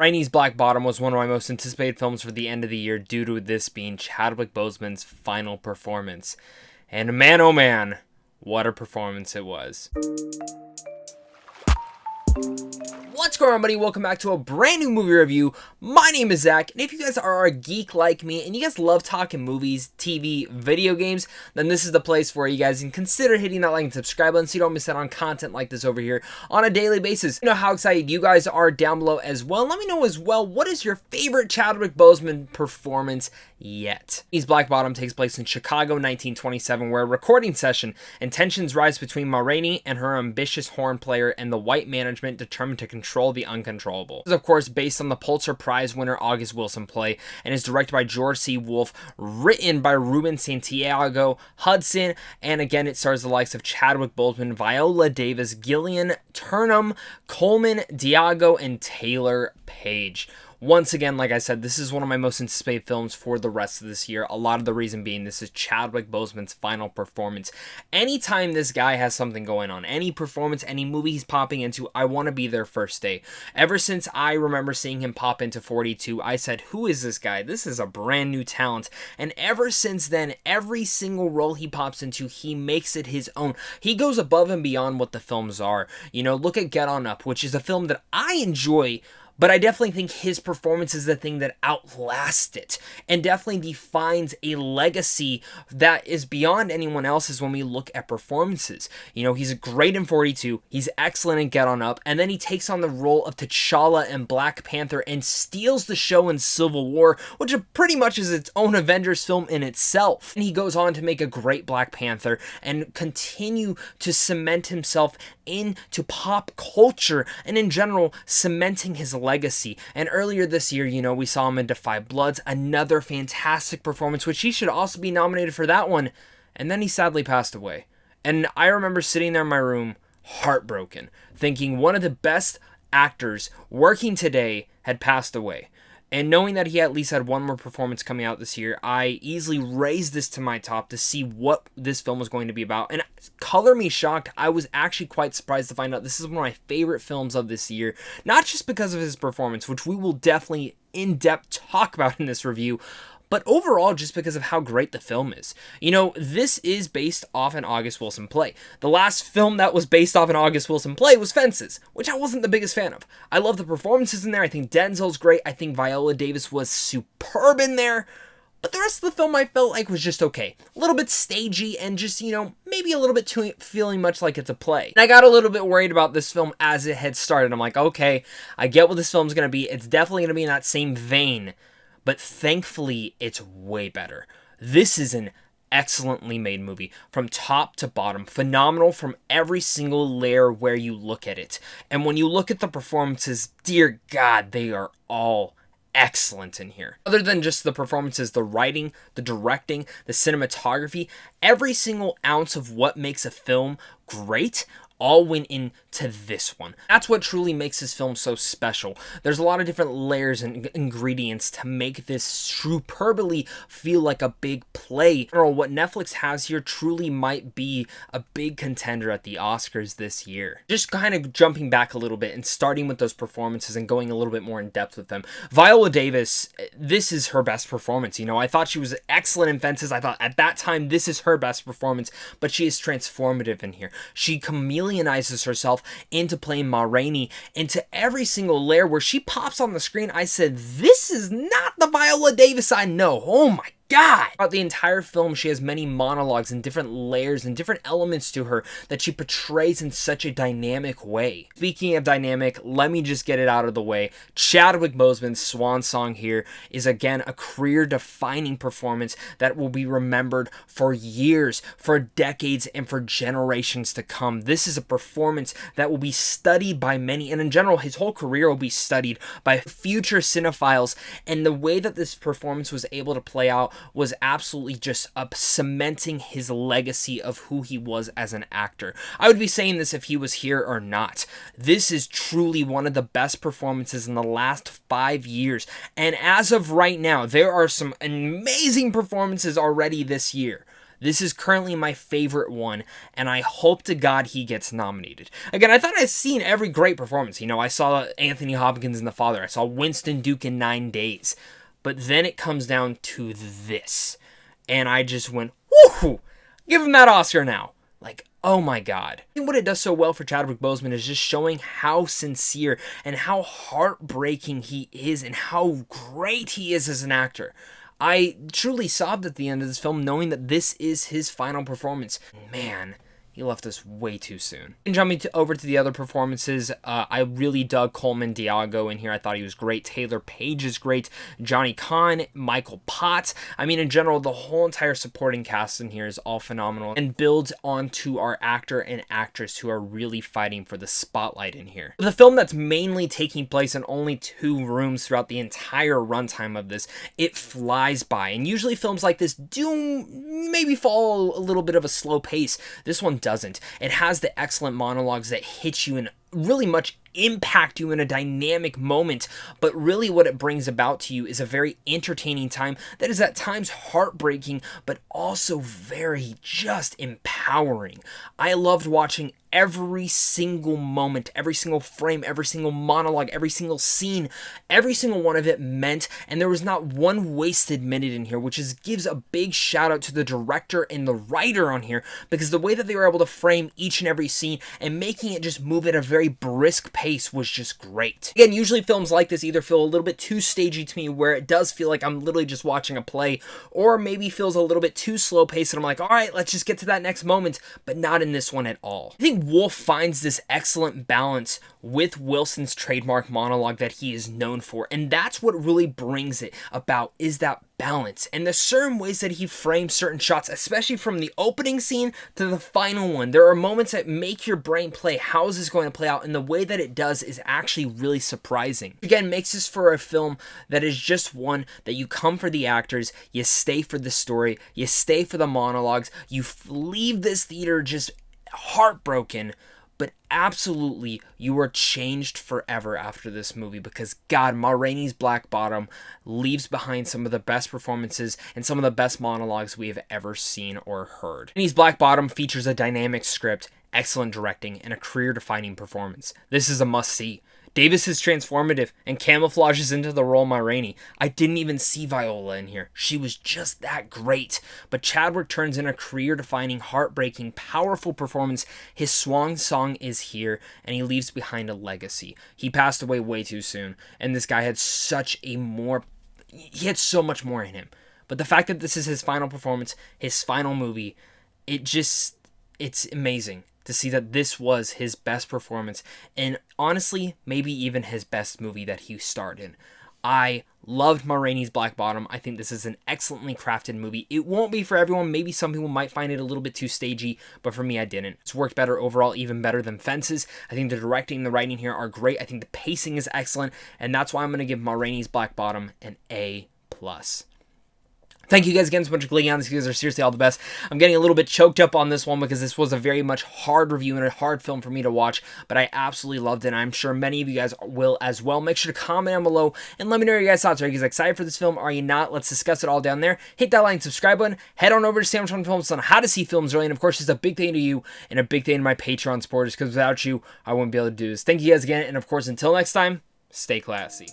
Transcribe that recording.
Rainey's Black Bottom was one of my most anticipated films for the end of the year due to this being Chadwick Boseman's final performance. And man, oh man, what a performance it was. What's going on, buddy? Welcome back to a brand new movie review. My name is Zach, and if you guys are a geek like me and you guys love talking movies, TV, video games, then this is the place for you guys. And consider hitting that like and subscribe button so you don't miss out on content like this over here on a daily basis. You know how excited you guys are down below as well. Let me know as well, what is your favorite Chadwick Boseman performance yet? Rainey's Black Bottom takes place in Chicago, 1927, where a recording session and tensions rise between Ma Rainey and her ambitious horn player and the white management determined to control the uncontrollable. This is, of course, based on the Pulitzer Prize-winner August Wilson play and is directed by George C. Wolfe, written by Ruben Santiago Hudson, and again, it stars the likes of Chadwick Boseman, Viola Davis, Glynn, Turman, Colman, Diego, and Taylour Paige. Once again, like I said, this is one of my most anticipated films for the rest of this year. A lot of the reason being this is Chadwick Boseman's final performance. Anytime this guy has something going on, any performance, any movie he's popping into, I want to be there first day. Ever since I remember seeing him pop into 42, I said, who is this guy? This is a brand new talent. And ever since then, every single role he pops into, he makes it his own. He goes above and beyond what the films are. You know, look at Get On Up, which is a film that I enjoy, but I definitely think his performance is the thing that outlasts it and definitely defines a legacy that is beyond anyone else's when we look at performances. You know, he's great in 42, he's excellent in Get On Up, and then he takes on the role of T'Challa in Black Panther and steals the show in Civil War, which pretty much is its own Avengers film in itself. And he goes on to make a great Black Panther and continue to cement himself into pop culture and in general cementing his legacy. And earlier this year, you know, we saw him in Defy Bloods, another fantastic performance, which he should also be nominated for that one. And then he sadly passed away. And I remember sitting there in my room, heartbroken, thinking one of the best actors working today had passed away. And knowing that he at least had one more performance coming out this year, I easily raised this to my top to see what this film was going to be about. And color me shocked, I was actually quite surprised to find out this is one of my favorite films of this year. Not just because of his performance, which we will definitely in-depth talk about in this review, but overall just because of how great the film is. You know, this is based off an August Wilson play. The last film that was based off an August Wilson play was Fences, which I wasn't the biggest fan of. I love the performances in there. I think Denzel's great. I think Viola Davis was superb in there. But the rest of the film I felt like was just okay. A little bit stagey and just, you know, maybe a little bit too feeling much like it's a play. And I got a little bit worried about this film as it had started. I'm like, okay, I get what this film's going to be. It's definitely going to be in that same vein. But thankfully, it's way better. This is an excellently made movie from top to bottom. Phenomenal from every single layer where you look at it. And when you look at the performances, dear God, they are all excellent in here. Other than just the performances, the writing, the directing, the cinematography, every single ounce of what makes a film great all went into this one. That's what truly makes this film so special. There's a lot of different layers and ingredients to make this superbly feel like a big play. Or what Netflix has here truly might be a big contender at the Oscars this year. Just kind of jumping back a little bit and starting with those performances and going a little bit more in depth with them. Viola Davis, this is her best performance. You know, I thought she was excellent in Fences. I thought at that time this is her best performance, but she is transformative in here. She chameleonizes herself into playing Ma Rainey, into every single layer where she pops on the screen. I said, this is not the Viola Davis I know. Oh my God. Throughout the entire film, she has many monologues and different layers and different elements to her that she portrays in such a dynamic way. Speaking of dynamic, let me just get it out of the way. Chadwick Boseman's Swan song here is again a career-defining performance that will be remembered for years, for decades, and for generations to come. This is a performance that will be studied by many, and in general, his whole career will be studied by future cinephiles, and the way that this performance was able to play out was absolutely just cementing his legacy of who he was as an actor. I would be saying this if he was here or not. This is truly one of the best performances in the last 5 years. And as of right now, there are some amazing performances already this year This is currently my favorite one, and I hope to God he gets nominated. Again, I thought I'd seen every great performance. You know, I saw Anthony Hopkins in The Father. I saw Winston Duke in 9 Days. But then it comes down to this. And I just went, woohoo! Give him that Oscar now. Like, oh my God. And what it does so well for Chadwick Boseman is just showing how sincere and how heartbreaking he is and how great he is as an actor. I truly sobbed at the end of this film knowing that this is his final performance. Man, he left us way too soon. And jumping over to the other performances, I really dug Colman in here. I thought he was great. Taylour, Paige is great. Johnny Kahn, Michael Potts. I mean, in general, the whole entire supporting cast in here is all phenomenal and builds onto our actor and actress who are really fighting for the spotlight in here. The film that's mainly taking place in only 2 rooms throughout the entire runtime of this, it flies by. And usually films like this do maybe follow a little bit of a slow pace. This one doesn't. It has the excellent monologues that hit you and really much impact you in a dynamic moment, but really what it brings about to you is a very entertaining time that is at times heartbreaking, but also very just empowering. I loved watching every single moment, every single frame, every single monologue, every single scene, every single one of it meant, and there was not one wasted minute in here, which gives a big shout out to the director and the writer on here, because the way that they were able to frame each and every scene and making it just move at a very brisk pace was just great. Again, usually films like this either feel a little bit too stagey to me, where it does feel like I'm literally just watching a play, or maybe feels a little bit too slow paced and I'm like, all right, let's just get to that next moment, but not in this one at all. I think Wolfe finds this excellent balance with Wilson's trademark monologue that he is known for, and that's what really brings it about, is that balance and the certain ways that he frames certain shots, especially from the opening scene to the final one. There are moments that make your brain play, how is this going to play out, and the way that it does is actually really surprising. Again, makes this for a film that is just one that you come for the actors, you stay for the story, you stay for the monologues, you leave this theater just heartbroken, but absolutely you are changed forever after this movie, because God, Ma Rainey's Black Bottom leaves behind some of the best performances and some of the best monologues we have ever seen or heard. Rainey's Black Bottom features a dynamic script, excellent directing, and a career-defining performance. This is a must-see. Davis is transformative and camouflages into the role Ma Rainey. I didn't even see Viola in here. She was just that great. But Chadwick turns in a career-defining, heartbreaking, powerful performance. His swan song is here, and he leaves behind a legacy. He passed away way too soon, and this guy had he had so much more in him. But the fact that this is his final performance, his final movie, it's amazing to see that this was his best performance, and honestly, maybe even his best movie that he starred in. I loved Ma Rainey's Black Bottom. I think this is an excellently crafted movie. It won't be for everyone. Maybe some people might find it a little bit too stagey, but for me, I didn't. It's worked better overall, even better than Fences. I think the directing and the writing here are great. I think the pacing is excellent, and that's why I'm going to give Ma Rainey's Black Bottom an A+. Thank you guys again so much for clicking on this. You guys are seriously all the best. I'm getting a little bit choked up on this one because this was a very much hard review and a hard film for me to watch, but I absolutely loved it, and I'm sure many of you guys will as well. Make sure to comment down below and let me know your guys' thoughts. Are you guys excited for this film? Are you not? Let's discuss it all down there. Hit that like and subscribe button. Head on over to Sandwich on Films on how to see films early, and of course, it's a big thing to you and a big thing to my Patreon supporters, because without you, I wouldn't be able to do this. Thank you guys again, and of course, until next time, stay classy.